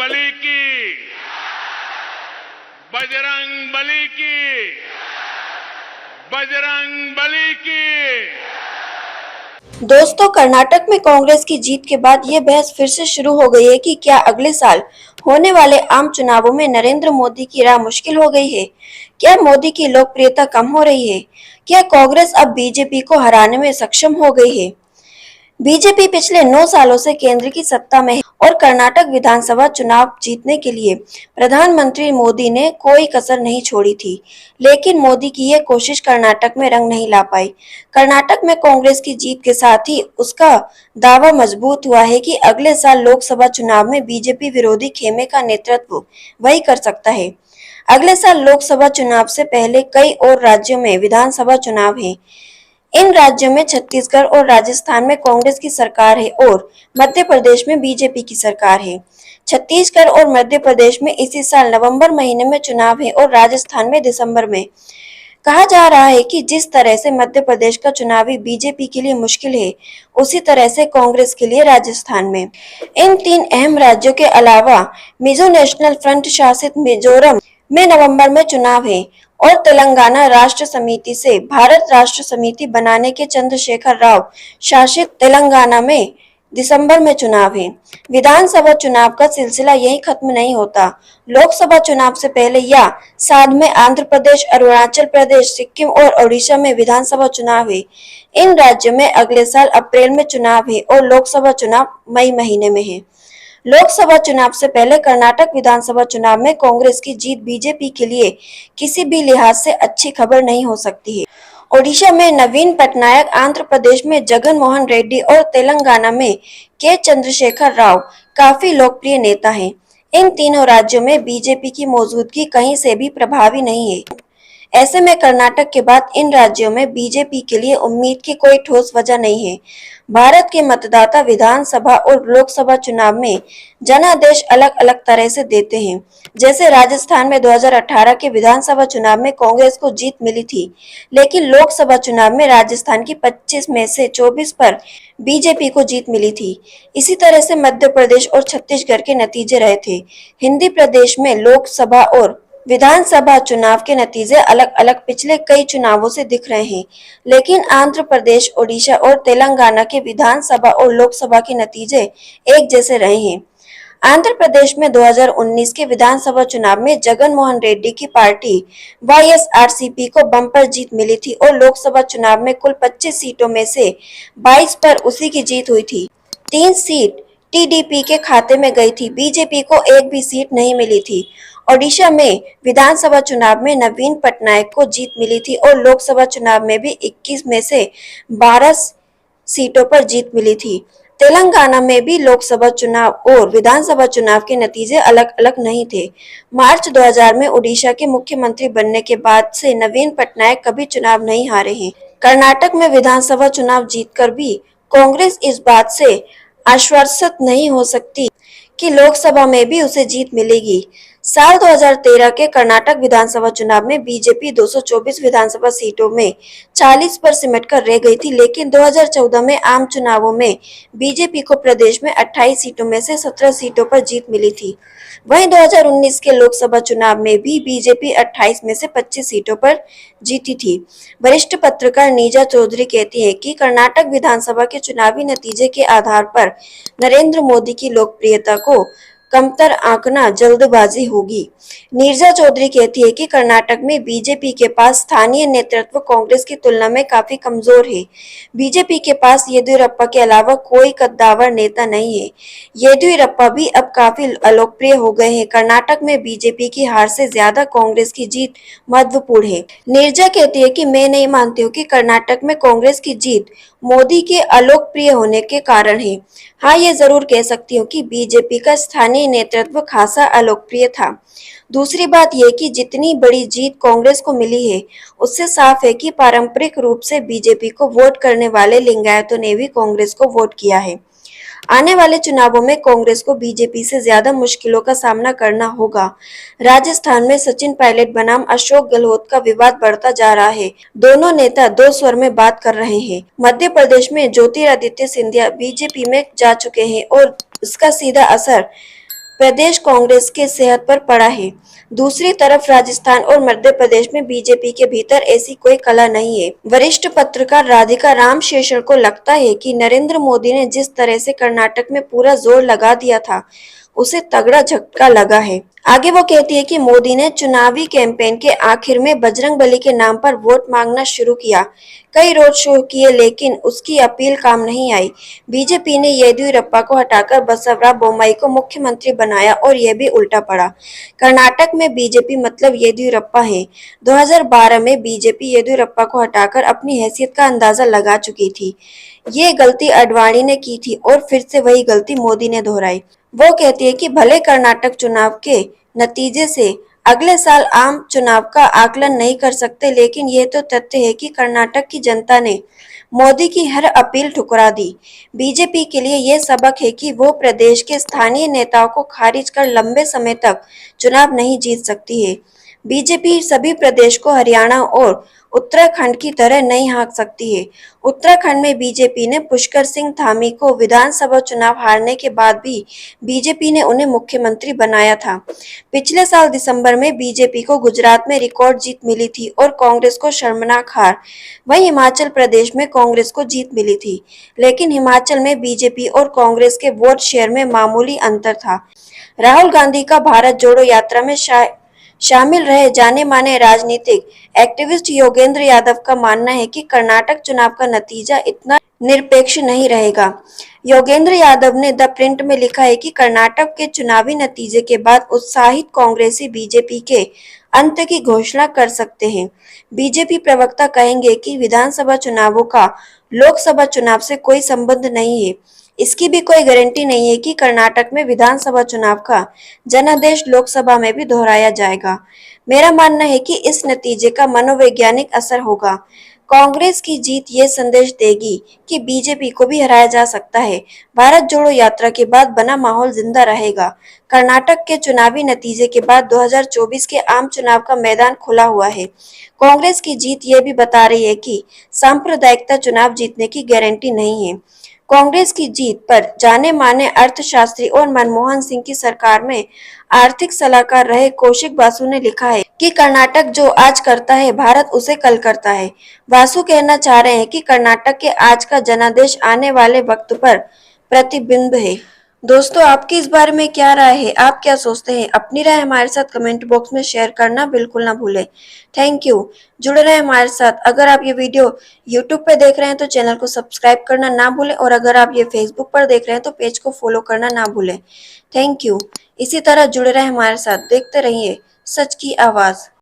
बली की, बजरंग बली की, बजरंग बली की। दोस्तों, कर्नाटक में कांग्रेस की जीत के बाद ये बहस फिर से शुरू हो गई है कि क्या अगले साल होने वाले आम चुनावों में नरेंद्र मोदी की राह मुश्किल हो गई है। क्या मोदी की लोकप्रियता कम हो रही है। क्या कांग्रेस अब बीजेपी को हराने में सक्षम हो गई है। बीजेपी पिछले 9 सालों से केंद्र की सत्ता में है और कर्नाटक विधानसभा चुनाव जीतने के लिए प्रधानमंत्री मोदी ने कोई कसर नहीं छोड़ी थी, लेकिन मोदी की यह कोशिश कर्नाटक में रंग नहीं ला पाई। कर्नाटक में कांग्रेस की जीत के साथ ही उसका दावा मजबूत हुआ है कि अगले साल लोकसभा चुनाव में बीजेपी विरोधी खेमे का नेतृत्व वही कर सकता है। अगले साल लोकसभा चुनाव से पहले कई और राज्यों में विधानसभा चुनाव है। इन राज्यों में छत्तीसगढ़ और राजस्थान में कांग्रेस की सरकार है और मध्य प्रदेश में बीजेपी की सरकार है। छत्तीसगढ़ और मध्य प्रदेश में इसी साल नवंबर महीने में चुनाव है और राजस्थान में दिसंबर में। कहा जा रहा है कि जिस तरह से मध्य प्रदेश का चुनावी बीजेपी के लिए मुश्किल है, उसी तरह से कांग्रेस के लिए राजस्थान में। इन 3 अहम राज्यों के अलावा मिजो नेशनल फ्रंट शासित मिजोरम में नवंबर में चुनाव है और तेलंगाना राष्ट्र समिति से भारत राष्ट्र समिति बनाने के चंद्रशेखर राव शासित तेलंगाना में दिसंबर में चुनाव है। विधानसभा चुनाव का सिलसिला यही खत्म नहीं होता। लोकसभा चुनाव से पहले या साथ में आंध्र प्रदेश, अरुणाचल प्रदेश, सिक्किम और ओडिशा में विधानसभा चुनाव है। इन राज्यों में अगले साल अप्रैल में चुनाव है और लोकसभा चुनाव मई महीने में है। लोकसभा चुनाव से पहले कर्नाटक विधानसभा चुनाव में कांग्रेस की जीत बीजेपी के लिए किसी भी लिहाज से अच्छी खबर नहीं हो सकती है। ओडिशा में नवीन पटनायक, आंध्र प्रदेश में जगन मोहन रेड्डी और तेलंगाना में के चंद्रशेखर राव काफी लोकप्रिय नेता हैं। इन तीनों राज्यों में बीजेपी की मौजूदगी कहीं से भी प्रभावी नहीं है। ऐसे में कर्नाटक के बाद इन राज्यों में बीजेपी के लिए उम्मीद की कोई ठोस वजह नहीं है। भारत के मतदाता विधानसभा और लोकसभा चुनाव में जनादेश अलग अलग तरह से देते हैं। जैसे राजस्थान में 2018 के विधानसभा चुनाव में कांग्रेस को जीत मिली थी, लेकिन लोकसभा चुनाव में राजस्थान की 25 में से 24 पर बीजेपी को जीत मिली थी। इसी तरह से मध्य प्रदेश और छत्तीसगढ़ के नतीजे रहे थे। हिंदी प्रदेश में लोकसभा और विधानसभा चुनाव के नतीजे अलग अलग पिछले कई चुनावों से दिख रहे हैं, लेकिन आंध्र प्रदेश, ओडिशा और तेलंगाना के विधानसभा और लोकसभा के नतीजे एक जैसे रहे हैं। आंध्र प्रदेश में 2019 के विधानसभा चुनाव में जगन मोहन रेड्डी की पार्टी वाईएसआरसीपी को बम्पर जीत मिली थी और लोकसभा चुनाव में कुल 25 सीटों में से 22 पर उसी की जीत हुई थी। 3 सीट टीडीपी के खाते में गई थी। बीजेपी को एक भी सीट नहीं मिली थी। ओडिशा में विधानसभा चुनाव में नवीन पटनायक को जीत मिली थी और लोकसभा चुनाव में भी 21 में से 12 सीटों पर जीत मिली थी। तेलंगाना में भी लोकसभा चुनाव और विधानसभा चुनाव के नतीजे अलग अलग नहीं थे। मार्च 2000 में ओडिशा के मुख्यमंत्री बनने के बाद से नवीन पटनायक कभी चुनाव नहीं हारे हैं। कर्नाटक में विधानसभा चुनाव जीतकर भी कांग्रेस इस बात से आश्वस्त नहीं हो सकती कि लोकसभा में भी उसे जीत मिलेगी। साल 2013 के कर्नाटक विधानसभा चुनाव में बीजेपी 224 विधानसभा सीटों में 40 पर सिमटकर रह गई थी, लेकिन 2014 में आम चुनावों में बीजेपी को प्रदेश में 28 सीटों में से 17 सीटों पर जीत मिली थी। वहीं 2019 के लोकसभा चुनाव में भी बीजेपी 28 में से 25 सीटों पर जीती थी। वरिष्ठ पत्रकार नीजा चौधरी कहती हैं कि कर्नाटक विधानसभा के चुनावी नतीजे के आधार पर नरेंद्र मोदी की लोकप्रियता को कमतर आंकना जल्दबाजी होगी। नीरजा चौधरी कहती है कि कर्नाटक में बीजेपी के पास स्थानीय नेतृत्व कांग्रेस की तुलना में काफी कमजोर है। बीजेपी के पास येदियुरप्पा के अलावा कोई कद्दावर नेता नहीं है। येदियुरप्पा भी अब काफी अलोकप्रिय हो गए हैं। कर्नाटक में बीजेपी की हार से ज्यादा कांग्रेस की जीत महत्वपूर्ण है। नीरजा कहती है कि मैं नहीं मानती हूँ कि कर्नाटक में कांग्रेस की जीत मोदी के अलोकप्रिय होने के कारण है। हाँ, ये जरूर कह सकती हूँ कि बीजेपी का स्थानीय नेतृत्व खासा अलोकप्रिय था। दूसरी बात यह कि जितनी बड़ी जीत कांग्रेस को मिली है, उससे साफ है कि पारंपरिक रूप से बीजेपी को वोट करने वाले लिंगायतों ने भी कांग्रेस को वोट किया है। आने वाले चुनावों में कांग्रेस को बीजेपी से ज्यादा मुश्किलों का सामना करना होगा। राजस्थान में सचिन पायलट बनाम अशोक गहलोत का विवाद बढ़ता जा रहा है। दोनों नेता दो स्वर में बात कर रहे हैं। मध्य प्रदेश में ज्योतिरादित्य सिंधिया बीजेपी में जा चुके हैं और इसका सीधा असर प्रदेश कांग्रेस के सेहत पर पड़ा है। दूसरी तरफ राजस्थान और मध्य प्रदेश में बीजेपी के भीतर ऐसी कोई कला नहीं है। वरिष्ठ पत्रकार राधिका रामशेषण को लगता है कि नरेंद्र मोदी ने जिस तरह से कर्नाटक में पूरा जोर लगा दिया था, उसे तगड़ा झटका लगा है। आगे वो कहती है कि मोदी ने चुनावी कैंपेन के आखिर में बजरंगबली के नाम पर वोट मांगना शुरू किया। कई रोड शो किए लेकिन उसकी अपील काम नहीं आई। बीजेपी ने येदियुरप्पा को हटाकर बसवराज बोम्मई को मुख्यमंत्री बनाया और यह भी उल्टा पड़ा। कर्नाटक में बीजेपी मतलब येदियुरप्पा है। 2012 में बीजेपी येदियुरप्पा को हटाकर अपनी हैसियत का अंदाजा लगा चुकी थी। ये गलती आडवाणी ने की थी और फिर से वही गलती मोदी ने दोहराई। वो कहती है कि भले कर्नाटक चुनाव के नतीजे से अगले साल आम चुनाव का आकलन नहीं कर सकते, लेकिन यह तो तथ्य है कि कर्नाटक की जनता ने मोदी की हर अपील ठुकरा दी। बीजेपी के लिए यह सबक है कि वो प्रदेश के स्थानीय नेताओं को खारिज कर लंबे समय तक चुनाव नहीं जीत सकती है। बीजेपी सभी प्रदेश को हरियाणा और उत्तराखंड की तरह नहीं हाँक सकती है। उत्तराखंड में बीजेपी ने पुष्कर सिंह धामी को विधानसभा चुनाव हारने के बाद भी बीजेपी ने उन्हें मुख्यमंत्री बनाया था। पिछले साल दिसंबर में बीजेपी को गुजरात में रिकॉर्ड जीत मिली थी और कांग्रेस को शर्मनाक हार। वहीं हिमाचल प्रदेश में कांग्रेस को जीत मिली थी, लेकिन हिमाचल में बीजेपी और कांग्रेस के वोट शेयर में मामूली अंतर था। राहुल गांधी का भारत जोड़ो यात्रा में शामिल रहे जाने माने राजनीतिक एक्टिविस्ट योगेंद्र यादव का मानना है कि कर्नाटक चुनाव का नतीजा इतना निरपेक्ष नहीं रहेगा। योगेंद्र यादव ने द प्रिंट में लिखा है कि कर्नाटक के चुनावी नतीजे के बाद उत्साहित कांग्रेसी बीजेपी के अंत की घोषणा कर सकते हैं। बीजेपी प्रवक्ता कहेंगे कि विधानसभा चुनावों का लोकसभा चुनाव से कोई संबंध नहीं है। इसकी भी कोई गारंटी नहीं है कि कर्नाटक में विधानसभा चुनाव का जनादेश लोकसभा में भी दोहराया जाएगा। मेरा मानना है कि इस नतीजे का मनोवैज्ञानिक असर होगा। कांग्रेस की जीत ये संदेश देगी कि बीजेपी को भी हराया जा सकता है। भारत जोड़ो यात्रा के बाद बना माहौल जिंदा रहेगा। कर्नाटक के चुनावी नतीजे के बाद 2024 के आम चुनाव का मैदान खुला हुआ है। कांग्रेस की जीत ये भी बता रही है कि सांप्रदायिकता चुनाव जीतने की गारंटी नहीं है। कांग्रेस की जीत पर जाने माने अर्थशास्त्री और मनमोहन सिंह की सरकार में आर्थिक सलाहकार रहे कौशिक बासु ने लिखा है कि कर्नाटक जो आज करता है, भारत उसे कल करता है। वासु कहना चाह रहे हैं कि कर्नाटक के आज का जनादेश आने वाले वक्त पर प्रतिबिंब है। दोस्तों, आपकी इस बारे में क्या राय है? आप क्या सोचते हैं? अपनी राय हमारे साथ कमेंट बॉक्स में शेयर करना बिल्कुल ना भूलें। Thank you. जुड़े रहें हमारे साथ। अगर आप ये वीडियो यूट्यूब पे देख रहे हैं तो चैनल को सब्सक्राइब करना ना भूलें और अगर आप ये फेसबुक पर देख रहे हैं तो पेज को फॉलो करना ना भूलें। Thank you. इसी तरह जुड़े रहें हमारे साथ। देखते रहिए सच की आवाज़।